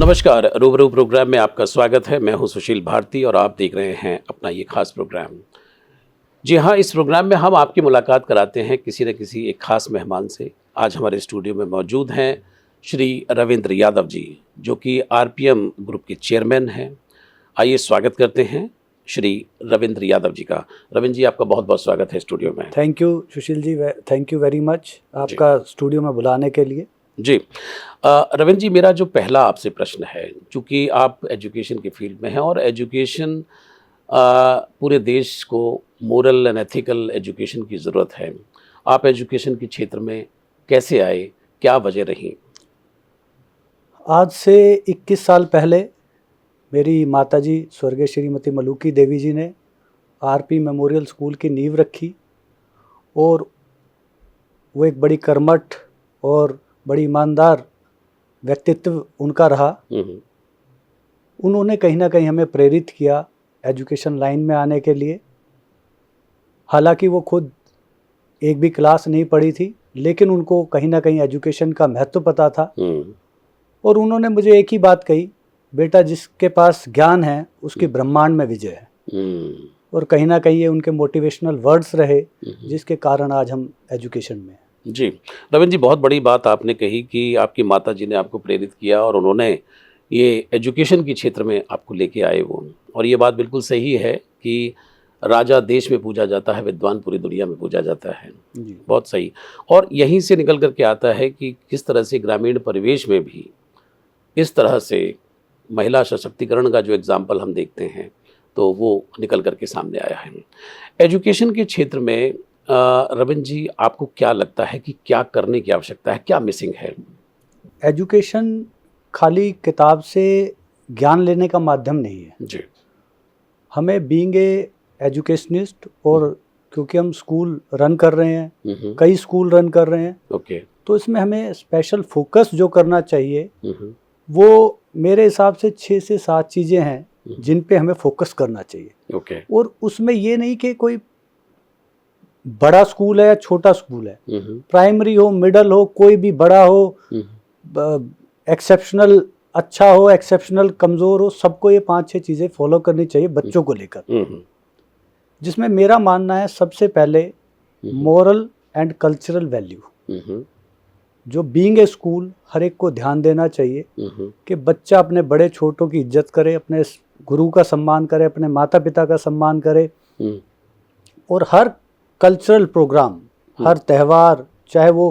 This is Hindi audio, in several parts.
नमस्कार, रूबरू प्रोग्राम में आपका स्वागत है। मैं हूं सुशील भारती और आप देख रहे हैं अपना ये खास प्रोग्राम। जी हाँ, इस प्रोग्राम में हम आपकी मुलाकात कराते हैं किसी न किसी एक खास मेहमान से। आज हमारे स्टूडियो में मौजूद हैं श्री रविंद्र यादव जी, जो कि आरपीएम ग्रुप के चेयरमैन हैं। आइए स्वागत करते हैं श्री रविंद्र यादव जी का। रविंद्र जी, आपका बहुत बहुत स्वागत है स्टूडियो में। Thank you Sushil ji, thank you very much आपका स्टूडियो में बुलाने के लिए। जी रविंद्र जी, मेरा जो पहला आपसे प्रश्न है, चूँकि आप एजुकेशन के फील्ड में हैं और एजुकेशन पूरे देश को मोरल एंड एथिकल एजुकेशन की ज़रूरत है। आप एजुकेशन के क्षेत्र में कैसे आए, क्या वजह रही? आज से 21 साल पहले मेरी माताजी स्वर्गीय श्रीमती मलूकी देवी जी ने आरपी मेमोरियल स्कूल की नींव रखी और वो एक बड़ी कर्मठ और बड़ी ईमानदार व्यक्तित्व उनका रहा। उन्होंने कहीं ना कहीं हमें प्रेरित किया एजुकेशन लाइन में आने के लिए। हालांकि वो खुद एक भी क्लास नहीं पढ़ी थी, लेकिन उनको कहीं ना कहीं एजुकेशन का महत्व पता था। और उन्होंने मुझे एक ही बात कही, बेटा जिसके पास ज्ञान है उसकी ब्रह्मांड में विजय है। और कहीं ना कहीं ये उनके मोटिवेशनल वर्ड्स रहे, जिसके कारण आज हम एजुकेशन में हैं। जी रविंद्र जी, बहुत बड़ी बात आपने कही कि आपकी माता जी ने आपको प्रेरित किया और उन्होंने ये एजुकेशन के क्षेत्र में आपको लेके आए वो। और ये बात बिल्कुल सही है कि राजा देश में पूजा जाता है, विद्वान पूरी दुनिया में पूजा जाता है। जी। बहुत सही। और यहीं से निकल करके आता है कि किस तरह से ग्रामीण परिवेश में भी इस तरह से महिला सशक्तिकरण का जो एग्जाम्पल हम देखते हैं, तो वो निकल करके सामने आया है। एजुकेशन के क्षेत्र में रविंद्र जी, आपको क्या लगता है कि क्या करने की आवश्यकता है, क्या मिसिंग है? एजुकेशन खाली किताब से ज्ञान लेने का माध्यम नहीं है जी। हमें बीइंग ए एजुकेशनिस्ट, और क्योंकि हम स्कूल रन कर रहे हैं, कई स्कूल रन कर रहे हैं, ओके। तो इसमें हमें स्पेशल फोकस जो करना चाहिए वो मेरे हिसाब से 6 से 7 चीज़ें हैं जिन पे हमें फोकस करना चाहिए। ओके। और उसमें ये नहीं कि कोई बड़ा स्कूल है या छोटा स्कूल है, प्राइमरी हो, मिडल हो, कोई भी बड़ा हो, एक्सेप्शनल अच्छा हो, एक्सेप्शनल कमज़ोर हो, सबको ये 5-6 चीज़ें फॉलो करनी चाहिए बच्चों को लेकर। जिसमें मेरा मानना है सबसे पहले मॉरल एंड कल्चरल वैल्यू, जो बीइंग ए स्कूल हर एक को ध्यान देना चाहिए कि बच्चा अपने बड़े छोटों की इज्जत करे, अपने गुरु का सम्मान करे, अपने माता पिता का सम्मान करे। और हर कल्चरल प्रोग्राम, हर त्यौहार, चाहे वो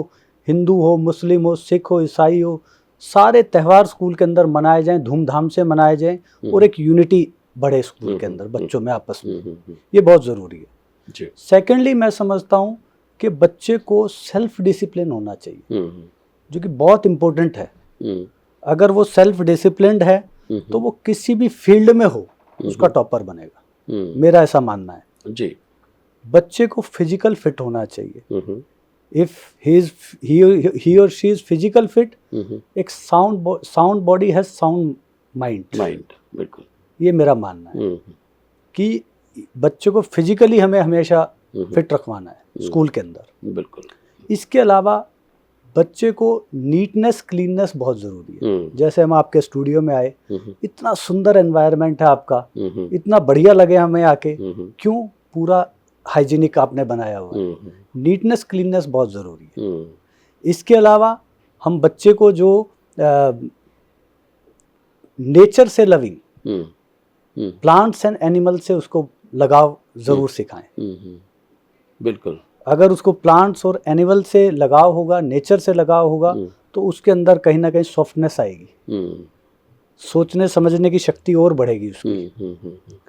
हिंदू हो, मुस्लिम हो, सिख हो, ईसाई हो, सारे त्यौहार स्कूल के अंदर मनाए जाएं, धूमधाम से मनाए जाएं और एक यूनिटी बढ़े स्कूल के अंदर बच्चों में आपस में। ये बहुत ज़रूरी है। सेकेंडली, मैं समझता हूँ कि बच्चे को सेल्फ डिसिप्लिन होना चाहिए, जो कि बहुत इम्पोर्टेंट है। अगर वो सेल्फ डिसिप्लिन्ड है तो वो किसी भी फील्ड में हो उसका टॉपर बनेगा, मेरा ऐसा मानना है। जी। बच्चे को फिजिकल फिट होना चाहिए। इफ ही और शी इज फिजिकल फिट, एक sound body has sound mind. बिल्कुल, ये मेरा मानना है कि बच्चे को फिजिकली हमें हमेशा फिट रखवाना है स्कूल के अंदर। बिल्कुल। इसके अलावा बच्चे को नीटनेस, क्लीननेस बहुत ज़रूरी है। जैसे हम आपके स्टूडियो में आए, इतना सुंदर एनवायरनमेंट है आपका, इतना बढ़िया लगे हमें आके। क्यों? पूरा हाइजीनिक आपने बनाया हुआ है। नीटनेस, क्लीननेस बहुत ज़रूरी है। इसके अलावा हम बच्चे को जो नेचर से लविंग, प्लांट्स एंड एनिमल से उसको लगाव ज़रूर सिखाएं। बिल्कुल। अगर उसको प्लांट्स और एनिमल से लगाव होगा, नेचर से लगाव होगा, तो उसके अंदर कहीं ना कहीं सॉफ्टनेस आएगी, सोचने समझने की शक्ति और बढ़ेगी उसकी।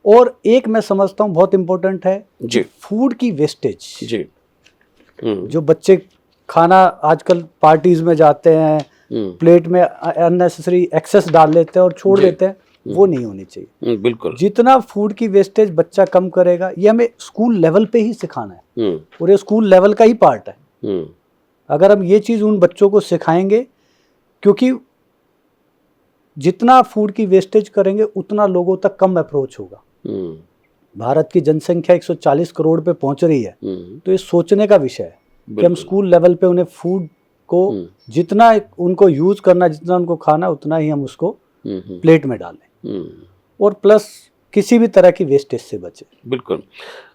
और एक मैं समझता हूँ बहुत इम्पोर्टेंट है जी, फूड की वेस्टेज। जी। जो बच्चे खाना आजकल पार्टीज में जाते हैं, प्लेट में अननेसेसरी एक्सेस डाल लेते हैं और छोड़ देते हैं, वो नहीं होनी चाहिए। बिल्कुल। जितना फूड की वेस्टेज बच्चा कम करेगा, ये हमें स्कूल लेवल पे ही सिखाना है और ये स्कूल लेवल का ही पार्ट है। अगर हम ये चीज़ उन बच्चों को सिखाएंगे, क्योंकि जितना फूड की वेस्टेज करेंगे उतना लोगों तक कम अप्रोच होगा। भारत की जनसंख्या 140 करोड़ पे पहुंच रही है, तो ये सोचने का विषय है कि हम स्कूल लेवल पे उन्हें फूड को जितना उनको यूज करना, जितना उनको खाना, उतना ही हम उसको प्लेट में डालें, और प्लस किसी भी तरह की वेस्टेज से बचे। बिल्कुल।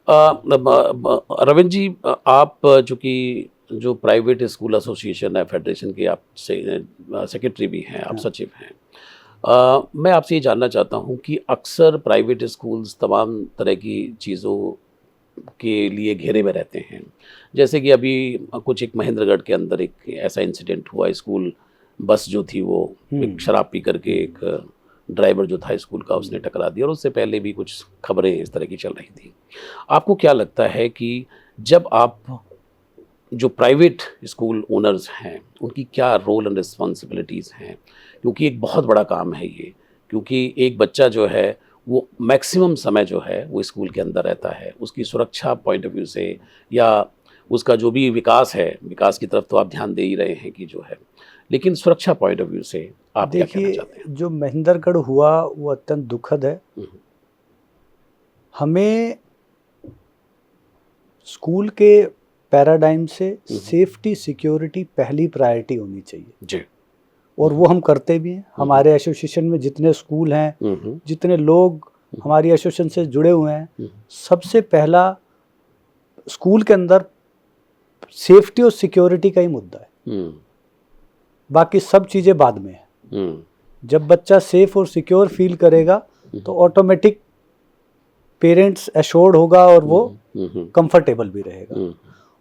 रविंद्र जी, आप चूँकि जो प्राइवेट स्कूल एसोसिएशन है, फेडरेशन के आप सेक्रेटरी भी हैं, आप सचिव हैं, मैं आपसे ये जानना चाहता हूँ कि अक्सर प्राइवेट स्कूल्स तमाम तरह की चीज़ों के लिए घेरे में रहते हैं। जैसे कि अभी कुछ एक महेंद्रगढ़ के अंदर एक ऐसा इंसिडेंट हुआ, स्कूल बस जो थी वो एक शराब पी करके एक ड्राइवर जो था स्कूल का, उसने टकरा दिया, और उससे पहले भी कुछ खबरें इस तरह की चल रही थी। आपको क्या लगता है कि जब आप जो प्राइवेट स्कूल ओनर्स हैं उनकी क्या रोल एंड रिस्पॉन्सिबिलिटीज़ हैं, क्योंकि एक बहुत बड़ा काम है ये, क्योंकि एक बच्चा जो है वो मैक्सिमम समय जो है वो स्कूल के अंदर रहता है, उसकी सुरक्षा पॉइंट ऑफ व्यू से या उसका जो भी विकास है, विकास की तरफ तो आप ध्यान दे ही रहे हैं कि जो है, लेकिन सुरक्षा पॉइंट ऑफ व्यू से आप क्या कहना चाहते हैं? जो महेंद्रगढ़ हुआ वो अत्यंत दुखद है। हमें स्कूल के पैराडाइम से सेफ्टी सिक्योरिटी पहली प्रायोरिटी होनी चाहिए जी, और वो हम करते भी हैं। हमारे एसोसिएशन में जितने स्कूल हैं, जितने लोग हमारी एसोसिएशन से जुड़े हुए हैं, सबसे पहला स्कूल के अंदर सेफ्टी और सिक्योरिटी का ही मुद्दा है, बाकी सब चीज़ें बाद में है। जब बच्चा सेफ और सिक्योर फील करेगा तो ऑटोमेटिक पेरेंट्स एश्योर्ड होगा और वो कंफर्टेबल भी रहेगा।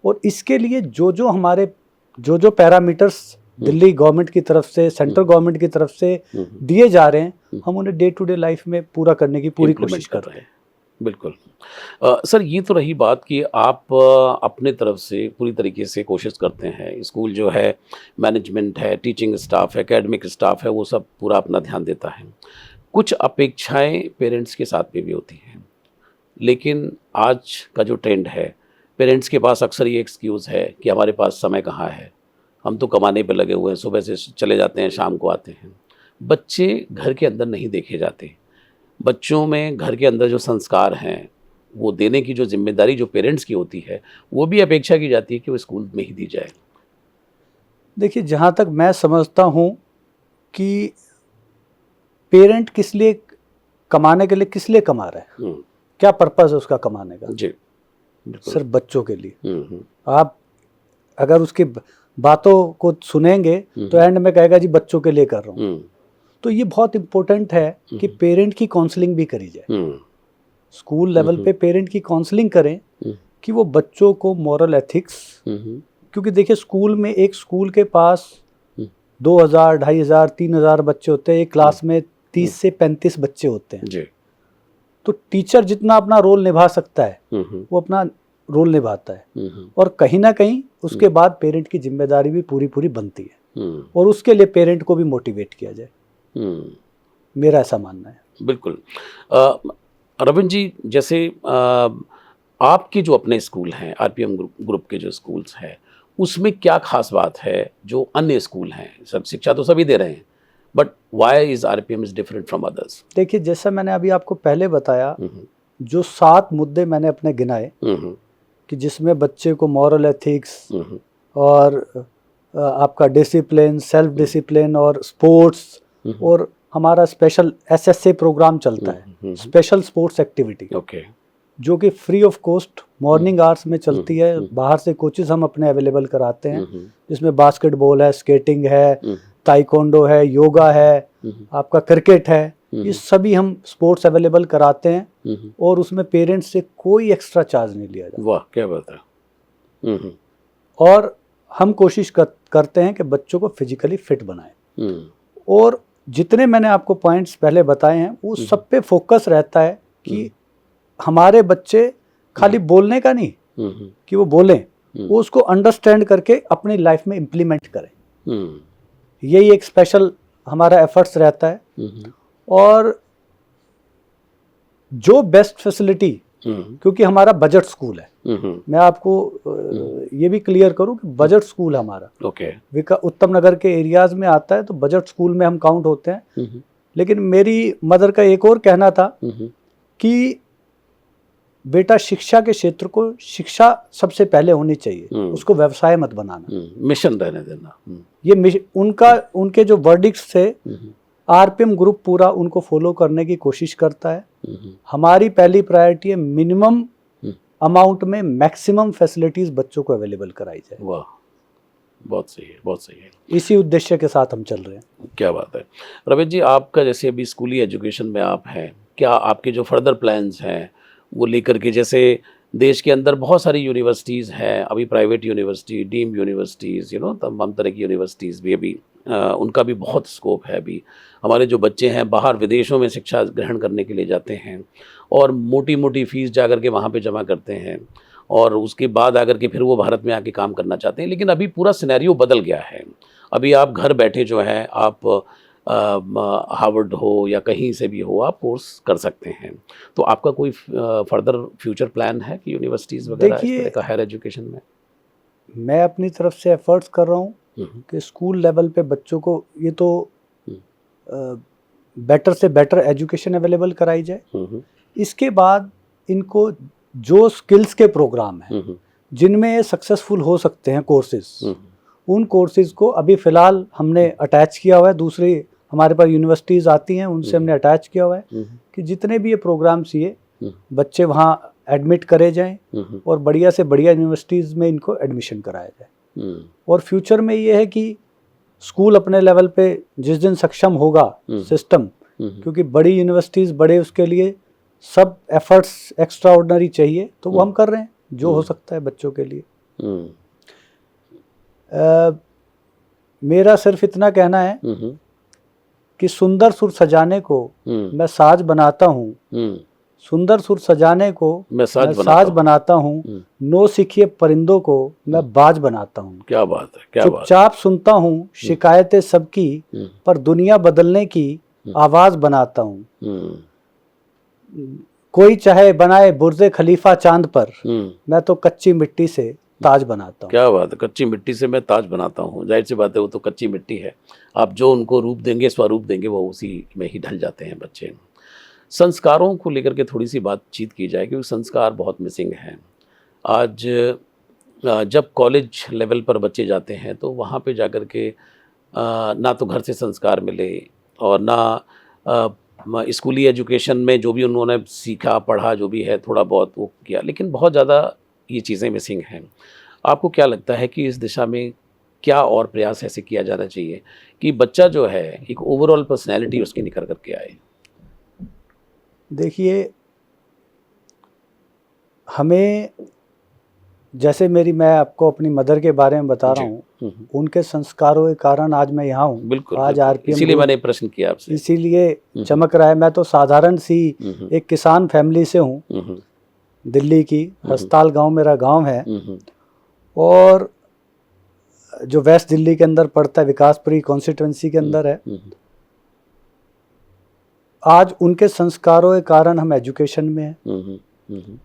और इसके लिए जो हमारे जो पैरामीटर्स दिल्ली गवर्नमेंट की तरफ से, सेंट्रल गवर्नमेंट की तरफ से दिए जा रहे हैं, हम उन्हें डे टू डे लाइफ में पूरा करने की पूरी कोशिश कर रहे हैं। बिल्कुल। सर, ये तो रही बात कि आप अपने तरफ से पूरी तरीके से कोशिश करते हैं, स्कूल जो है, मैनेजमेंट है, टीचिंग स्टाफ है, एकेडमिक स्टाफ है, वो सब पूरा अपना ध्यान देता है। कुछ अपेक्षाएं पेरेंट्स के साथ में भी होती हैं, लेकिन आज का जो ट्रेंड है, पेरेंट्स के पास अक्सर ये एक्सक्यूज़ है कि हमारे पास समय कहाँ है, हम तो कमाने पे लगे हुए हैं, सुबह से चले जाते हैं, शाम को आते हैं। बच्चे घर के अंदर नहीं देखे जाते। बच्चों में घर के अंदर जो संस्कार हैं वो देने की जो जिम्मेदारी जो पेरेंट्स की होती है, वो भी अपेक्षा की जाती है कि वो स्कूल में ही दी जाए। देखिए, जहाँ तक मैं समझता हूँ कि पेरेंट किस लिए कमाने के लिए, किस लिए कमा रहा है, क्या पर्पस है उसका कमाने का? जी, सिर्फ बच्चों के लिए। आप अगर उसकी बातों को सुनेंगे तो एंड में कहेगा जी बच्चों के लिए कर रहा हूँ। तो ये बहुत इम्पोर्टेंट है कि पेरेंट की काउंसलिंग भी करी जाए, स्कूल लेवल पे पेरेंट की काउंसलिंग करें कि वो बच्चों को मॉरल एथिक्स, क्योंकि देखिए स्कूल में, एक स्कूल के पास 2000, 2500, 3000 बच्चे होते हैं, एक क्लास में 30 से 35 बच्चे होते हैं जी। तो टीचर जितना अपना रोल निभा सकता है वो अपना रोल निभाता है, और कहीं ना कहीं उसके बाद पेरेंट की जिम्मेदारी भी पूरी पूरी बनती है, और उसके लिए पेरेंट को भी मोटिवेट किया जाए, मेरा ऐसा मानना है। बिल्कुल। रविंद्र जी, जैसे आपके जो अपने स्कूल हैं, आरपीएम ग्रुप के जो स्कूल्स हैं, उसमें क्या खास बात है जो अन्य स्कूल हैं? सब शिक्षा तो सभी दे रहे हैं, but why is RPM is different from others? देखिए, जैसा मैंने अभी आपको पहले बताया, जो 7 मुद्दे मैंने अपने गिनाए कि जिसमें बच्चे को मॉरल एथिक्स और आपका डिसिप्लिन, सेल्फ डिसिप्लिन और स्पोर्ट्स, और हमारा स्पेशल एसएसए प्रोग्राम चलता है, स्पेशल स्पोर्ट्स एक्टिविटी, जो कि free of cost morning hours में चलती है। बाहर से कोचेस हम अपने अवेलेबल कराते हैं, जिसमें बास्केटबॉल है, स्केटिंग है, ताइक्वांडो है, योगा है, आपका क्रिकेट है, ये सभी हम स्पोर्ट्स अवेलेबल कराते हैं, और उसमें पेरेंट्स से कोई एक्स्ट्रा चार्ज नहीं लिया जाता। वाह, क्या बात है। और हम कोशिश करते हैं कि बच्चों को फिजिकली फिट बनाएं, और जितने मैंने आपको पॉइंट्स पहले बताए हैं वो सब पे फोकस रहता है कि हमारे बच्चे खाली बोलने का नहीं कि वो बोलें, वो उसको अंडरस्टैंड करके अपनी लाइफ में इम्प्लीमेंट करें। यही एक स्पेशल हमारा एफर्ट्स रहता है। और जो बेस्ट फैसिलिटी, क्योंकि हमारा बजट स्कूल है, मैं आपको ये भी क्लियर करूं कि बजट स्कूल हमारा उत्तम नगर के एरियाज में आता है, तो बजट स्कूल में हम काउंट होते हैं। लेकिन मेरी मदर का एक और कहना था कि बेटा शिक्षा के क्षेत्र को, शिक्षा सबसे पहले होनी चाहिए, उसको व्यवसाय मत बनाना, मिशन रहने देना। ये उनके जो वर्डिक्ट्स थे, आरपीएम ग्रुप पूरा उनको फॉलो करने की कोशिश करता है। हमारी पहली प्रायोरिटी है मिनिमम अमाउंट में मैक्सिमम फैसिलिटीज बच्चों को अवेलेबल कराई जाए। वाह, बहुत सही है, बहुत सही है। इसी उद्देश्य के साथ हम चल रहे हैं। क्या बात है रमेश जी, आपका जैसे अभी स्कूली एजुकेशन में आप हैं, क्या आपके जो फर्दर प्लान्स हैं वो लेकर के, जैसे देश के अंदर बहुत सारी यूनिवर्सिटीज़ हैं अभी, प्राइवेट यूनिवर्सिटी, डीम्ड यूनिवर्सिटीज़, तमाम तरह की यूनिवर्सिटीज़ भी अभी उनका भी बहुत स्कोप है। अभी हमारे जो बच्चे हैं बाहर विदेशों में शिक्षा ग्रहण करने के लिए जाते हैं और मोटी मोटी फीस जा कर के वहाँ पे जमा करते हैं और उसके बाद आकर के फिर वो भारत में आके काम करना चाहते हैं। लेकिन अभी पूरा सिनेरियो बदल गया है। अभी आप घर बैठे जो है आप हार्वर्ड हो या कहीं से भी हो, आप कोर्स कर सकते हैं। तो आपका कोई फर्दर फ्यूचर प्लान है कि यूनिवर्सिटीज़ वगैरह इस तरह का हायर एजुकेशन में? मैं अपनी तरफ से एफर्ट्स कर रहा हूँ कि स्कूल लेवल पे बच्चों को ये तो बेटर से बेटर एजुकेशन अवेलेबल कराई जाए। इसके बाद इनको जो स्किल्स के प्रोग्राम हैं जिनमें ये सक्सेसफुल हो सकते हैं कोर्सेज, उन कोर्सेज को अभी फ़िलहाल हमने अटैच किया हुआ है। दूसरी हमारे पास यूनिवर्सिटीज़ आती हैं, उनसे हमने अटैच किया हुआ है कि जितने भी ये प्रोग्राम्स ये बच्चे वहाँ एडमिट करे जाएं और बढ़िया से बढ़िया यूनिवर्सिटीज़ में इनको एडमिशन कराया जाए। और फ्यूचर में ये है कि स्कूल अपने लेवल पे जिस दिन सक्षम होगा सिस्टम, क्योंकि बड़ी यूनिवर्सिटीज़ बड़े उसके लिए सब एफर्ट्स एक्स्ट्रा ऑर्डिनरी चाहिए, तो वो हम कर रहे हैं जो हो सकता है बच्चों के लिए। मेरा सिर्फ इतना कहना है कि सुंदर सुर सजाने को मैं साज बनाता हूँ, सुंदर सुर सजाने को मैं साज बनाता हूँ, नो सीखिए परिंदों को मैं बाज बनाता हूँ। क्या बात है, क्या चुपचाप सुनता हूँ शिकायतें सबकी, पर दुनिया बदलने की आवाज बनाता हूँ। कोई चाहे बनाए बुर्जे खलीफा चांद पर, मैं तो कच्ची मिट्टी से ताज बनाता हूँ। क्या बात है, कच्ची मिट्टी से मैं ताज बनाता हूँ। जाहिर सी बात है, वो तो कच्ची मिट्टी है, आप जो उनको रूप देंगे, स्वरूप देंगे, वो उसी में ही ढल जाते हैं बच्चे। संस्कारों को लेकर के थोड़ी सी बातचीत की जाए, क्योंकि संस्कार बहुत मिसिंग हैं। आज जब कॉलेज लेवल पर बच्चे जाते हैं तो वहाँ पे जाकर के ना तो घर से संस्कार मिले और ना स्कूली एजुकेशन में जो भी उन्होंने सीखा पढ़ा जो भी है थोड़ा बहुत वो किया, लेकिन बहुत ज़्यादा ये चीज़ें मिसिंग हैं। आपको क्या लगता है कि इस दिशा में क्या और प्रयास ऐसे किया जाना चाहिए कि बच्चा जो है एक ओवरऑल पर्सनैलिटी उसकी निकल करके आए? देखिए, हमें जैसे मैं आपको अपनी मदर के बारे में बता रहा हूँ, उनके संस्कारों के कारण आज मैं यहाँ हूँ। बिल्कुल, आज आरपीएम, इसीलिए मैंने प्रश्न किया आपसे, इसीलिए चमक रहा है। मैं तो साधारण सी एक किसान फैमिली से हूँ, दिल्ली की हस्ताल गांव मेरा गांव है, और जो वेस्ट दिल्ली के अंदर पड़ता है, विकासपुरी कॉन्स्टिट्यूंसी के अंदर है। आज उनके संस्कारों के कारण हम एजुकेशन में हैं।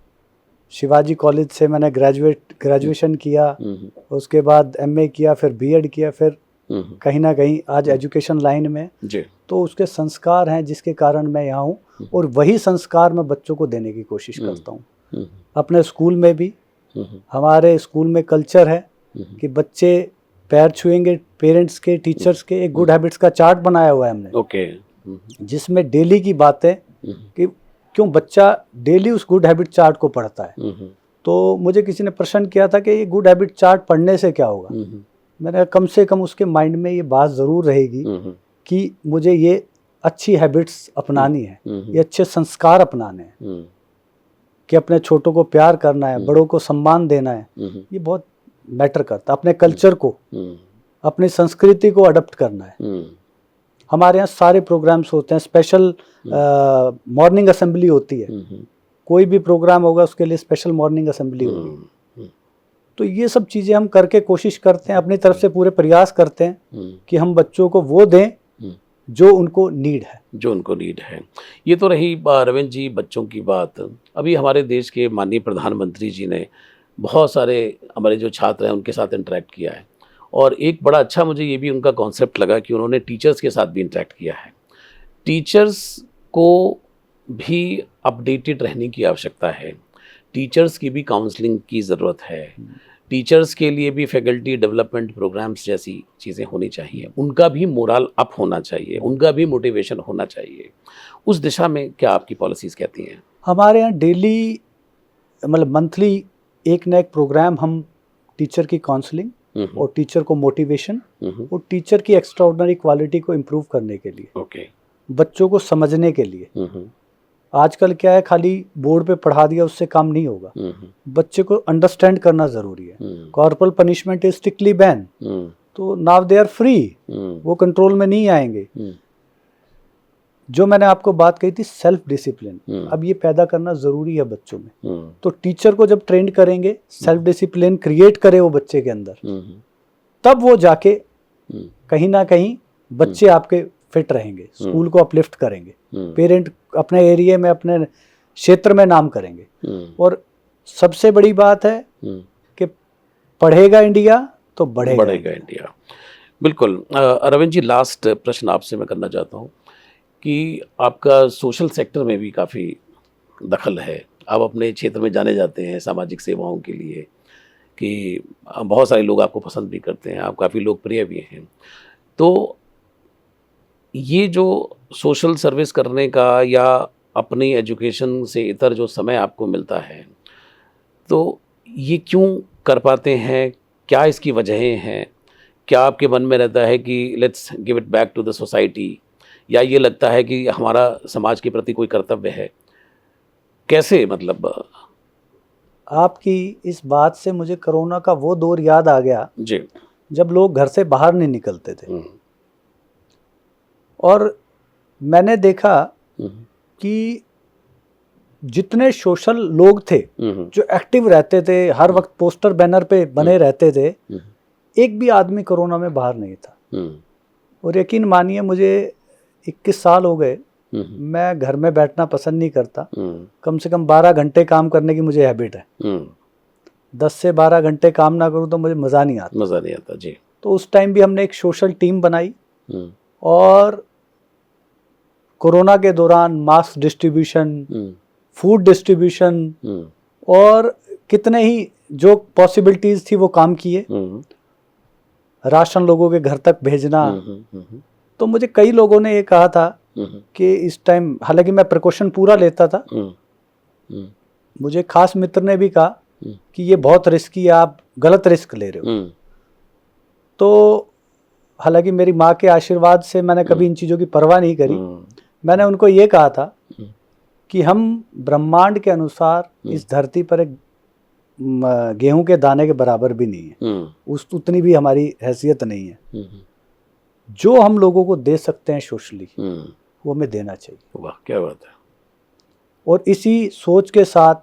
शिवाजी कॉलेज से मैंने ग्रेजुएशन किया, उसके बाद एमए किया, फिर बीएड किया, फिर कहीं ना कहीं आज एजुकेशन लाइन में जी। तो उसके संस्कार हैं जिसके कारण मैं यहाँ हूँ, और वही संस्कार मैं बच्चों को देने की कोशिश करता हूँ। अपने स्कूल में भी, हमारे स्कूल में कल्चर है कि बच्चे पैर छुएंगे पेरेंट्स के, टीचर्स के। एक गुड हैबिट्स का चार्ट बनाया हुआ है हमने, जिसमें डेली की बातें कि क्यों बच्चा डेली उस गुड हैबिट चार्ट को पढ़ता है। तो मुझे किसी ने प्रश्न किया था कि ये गुड हैबिट चार्ट पढ़ने से क्या होगा। मैंने कहा कम से कम उसके माइंड में ये बात ज़रूर रहेगी कि मुझे ये अच्छी हैबिट्स अपनानी है, ये अच्छे संस्कार अपनाने हैं, कि अपने छोटों को प्यार करना है, बड़ों को सम्मान देना है। ये बहुत मैटर करता है। अपने कल्चर को, अपनी संस्कृति को अडॉप्ट करना है। हमारे यहाँ सारे प्रोग्राम्स होते हैं, स्पेशल मॉर्निंग असेंबली होती है, कोई भी प्रोग्राम होगा उसके लिए स्पेशल मॉर्निंग असेंबली होगी। तो ये सब चीज़ें हम करके कोशिश करते हैं, अपनी तरफ से पूरे प्रयास करते हैं कि हम बच्चों को वो दें जो उनको नीड है, ये तो रही रविंद्र जी बच्चों की बात। अभी हमारे देश के माननीय प्रधानमंत्री जी ने बहुत सारे हमारे जो छात्र हैं उनके साथ इंटरेक्ट किया है, और एक बड़ा अच्छा मुझे ये भी उनका कॉन्सेप्ट लगा कि उन्होंने टीचर्स के साथ भी इंटरेक्ट किया है। टीचर्स को भी अपडेटेड रहने की आवश्यकता है, टीचर्स की भी काउंसलिंग की ज़रूरत है, टीचर्स के लिए भी फैकल्टी डेवलपमेंट प्रोग्राम्स जैसी चीज़ें होनी चाहिए, उनका भी मोरल अप होना चाहिए, उनका भी मोटिवेशन होना चाहिए। उस दिशा में क्या आपकी पॉलिसीज़ कहती हैं? हमारे यहाँ डेली मतलब मंथली एक ना एक प्रोग्राम हम टीचर की काउंसलिंग और टीचर को मोटिवेशन और टीचर की एक्स्ट्रा ऑर्डिनरी क्वालिटी को इम्प्रूव करने के लिए, ओके। बच्चों को समझने के लिए। आजकल क्या है, खाली बोर्ड पे पढ़ा दिया उससे काम नहीं होगा, बच्चे को अंडरस्टैंड करना ज़रूरी है। Corporal punishment is strictly ban, तो नाउ दे आर फ्री, वो कंट्रोल में नहीं आएंगे। जो मैंने आपको बात कही थी सेल्फ डिसिप्लिन, अब ये पैदा करना ज़रूरी है बच्चों में। तो टीचर को जब ट्रेंड करेंगे, सेल्फ डिसिप्लिन क्रिएट करे वो बच्चे के अंदर, तब वो जाके कहीं ना कहीं बच्चे आपके फिट रहेंगे, स्कूल को अपलिफ्ट करेंगे, पेरेंट अपने एरिया में अपने क्षेत्र में नाम करेंगे। और सबसे बड़ी बात है कि पढ़ेगा इंडिया तो बढ़ेगा इंडिया। बिल्कुल। रविंद्र जी, लास्ट प्रश्न आपसे मैं करना चाहता हूँ कि आपका सोशल सेक्टर में भी काफ़ी दखल है, आप अपने क्षेत्र में जाने जाते हैं सामाजिक सेवाओं के लिए, कि बहुत सारे लोग आपको पसंद भी करते हैं, आप काफ़ी लोकप्रिय भी हैं। तो ये जो सोशल सर्विस करने का या अपनी एजुकेशन से इतर जो समय आपको मिलता है, तो ये क्यों कर पाते हैं? क्या इसकी वजहें हैं? क्या आपके मन में रहता है कि let's give it back to the society, या ये लगता है कि हमारा समाज के प्रति कोई कर्तव्य है? कैसे, मतलब? आपकी इस बात से मुझे कोरोना का वो दौर याद आ गया जी, जब लोग घर से बाहर नहीं निकलते थे। और मैंने देखा कि जितने सोशल लोग थे जो एक्टिव रहते थे, हर वक्त पोस्टर बैनर पे बने रहते थे, एक भी आदमी कोरोना में बाहर नहीं था। और यकीन मानिए, मुझे 21 साल हो गए, मैं घर में बैठना पसंद नहीं करता। कम से कम 12 घंटे काम करने की मुझे हैबिट है। 10 से 12 घंटे काम ना करूं तो मुझे मज़ा नहीं आता जी। तो उस टाइम भी हमने एक सोशल टीम बनाई और कोरोना के दौरान मास्क डिस्ट्रीब्यूशन, फूड डिस्ट्रीब्यूशन और कितने ही जो पॉसिबिलिटीज़ थी वो काम किए। राशन लोगों के घर तक भेजना। तो मुझे कई लोगों ने ये कहा था कि इस टाइम, हालांकि मैं प्रिकॉशन पूरा लेता था, मुझे खास मित्र ने भी कहा कि ये बहुत रिस्की है, आप गलत रिस्क ले रहे हो। तो हालांकि मेरी माँ के आशीर्वाद से मैंने कभी इन चीज़ों की परवाह नहीं करी। मैंने उनको ये कहा था कि हम ब्रह्मांड के अनुसार इस धरती पर एक गेहूं के दाने के बराबर भी नहीं है, उतनी भी हमारी हैसियत नहीं है। जो हम लोगों को दे सकते हैं सोशली, वो हमें देना चाहिए। वाह, क्या बात है। और इसी सोच के साथ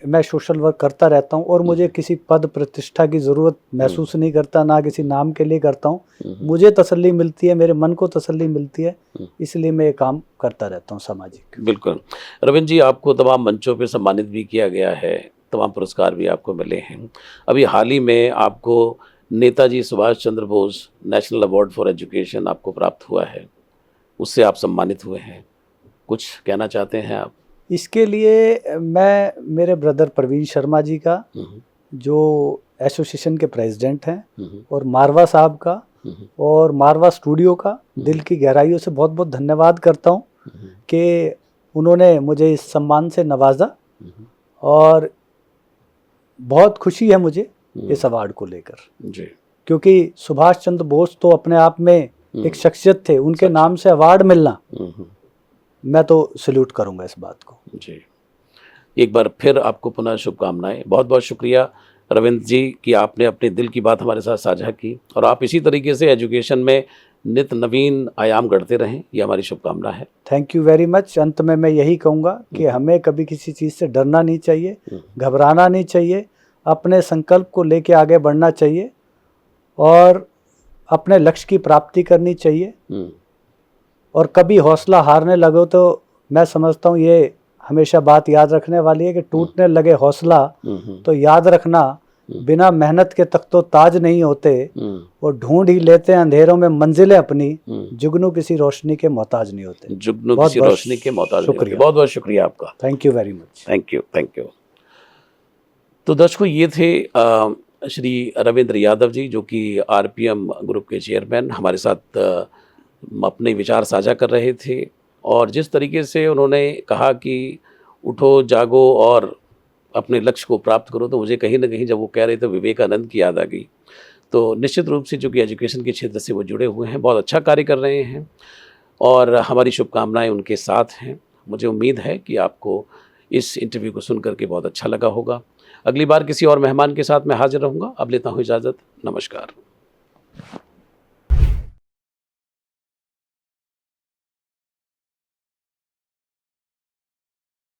मैं सोशल वर्क करता रहता हूँ और मुझे किसी पद प्रतिष्ठा की ज़रूरत महसूस नहीं करता, ना किसी नाम के लिए करता हूँ। मुझे तसल्ली मिलती है, मेरे मन को तसल्ली मिलती है, इसलिए मैं ये काम करता रहता हूँ सामाजिक। बिल्कुल। रविंद्र जी, आपको तमाम मंचों पे सम्मानित भी किया गया है, तमाम पुरस्कार भी आपको मिले हैं। अभी हाल ही में आपको Netaji Subhash Chandra Bose national award for education आपको प्राप्त हुआ है, उससे आप सम्मानित हुए हैं। कुछ कहना चाहते हैं आप? इसके लिए मैं मेरे ब्रदर प्रवीण शर्मा जी का, जो एसोसिएशन के प्रेसिडेंट हैं, और मारवा साहब का और मारवा स्टूडियो का दिल की गहराइयों से बहुत बहुत धन्यवाद करता हूँ कि उन्होंने मुझे इस सम्मान से नवाजा। और बहुत खुशी है मुझे इस अवार्ड को लेकर जी, क्योंकि सुभाष चंद्र बोस तो अपने आप में एक शख्सियत थे, उनके नाम से अवार्ड मिलना, मैं तो सल्यूट करूंगा इस बात को जी। एक बार फिर आपको पुनः शुभकामनाएं। बहुत बहुत शुक्रिया रविंद्र जी कि आपने अपने दिल की बात हमारे साथ साझा की, और आप इसी तरीके से एजुकेशन में नित नवीन आयाम गढ़ते रहें, ये हमारी शुभकामना है। Thank you very much. अंत में मैं यही कहूँगा कि हमें कभी किसी चीज़ से डरना नहीं चाहिए, घबराना नहीं चाहिए, अपने संकल्प को लेके आगे बढ़ना चाहिए और अपने लक्ष्य की प्राप्ति करनी चाहिए। और कभी हौसला हारने लगो तो मैं समझता हूँ ये हमेशा बात याद रखने वाली है कि टूटने लगे हौसला तो याद रखना बिना मेहनत के तख्तो ताज नहीं होते, वो ढूंढ ही लेते हैं अंधेरों में मंजिलें अपनी, जुगनू किसी रोशनी के मोहताज नहीं होते। जुगनू किसी रोशनी के मोहताज नहीं होते। बहुत बहुत शुक्रिया आपका। Thank you very much. Thank you, thank you. तो दर्शकों, ये थे श्री रविंद्र यादव जी, जो कि आरपीएम ग्रुप के चेयरमैन, हमारे साथ अपने विचार साझा कर रहे थे। और जिस तरीके से उन्होंने कहा कि उठो जागो और अपने लक्ष्य को प्राप्त करो, तो मुझे कहीं ना कहीं जब वो कह रहे थे विवेकानंद की याद आ गई। तो निश्चित रूप से जो कि एजुकेशन के क्षेत्र से वो जुड़े हुए हैं, बहुत अच्छा कार्य कर रहे हैं और हमारी शुभकामनाएं उनके साथ हैं। मुझे उम्मीद है कि आपको इस इंटरव्यू को सुन करके बहुत अच्छा लगा होगा। अगली बार किसी और मेहमान के साथ मैं हाजिर रहूँगा। अब लेता हूँ इजाज़त। नमस्कार।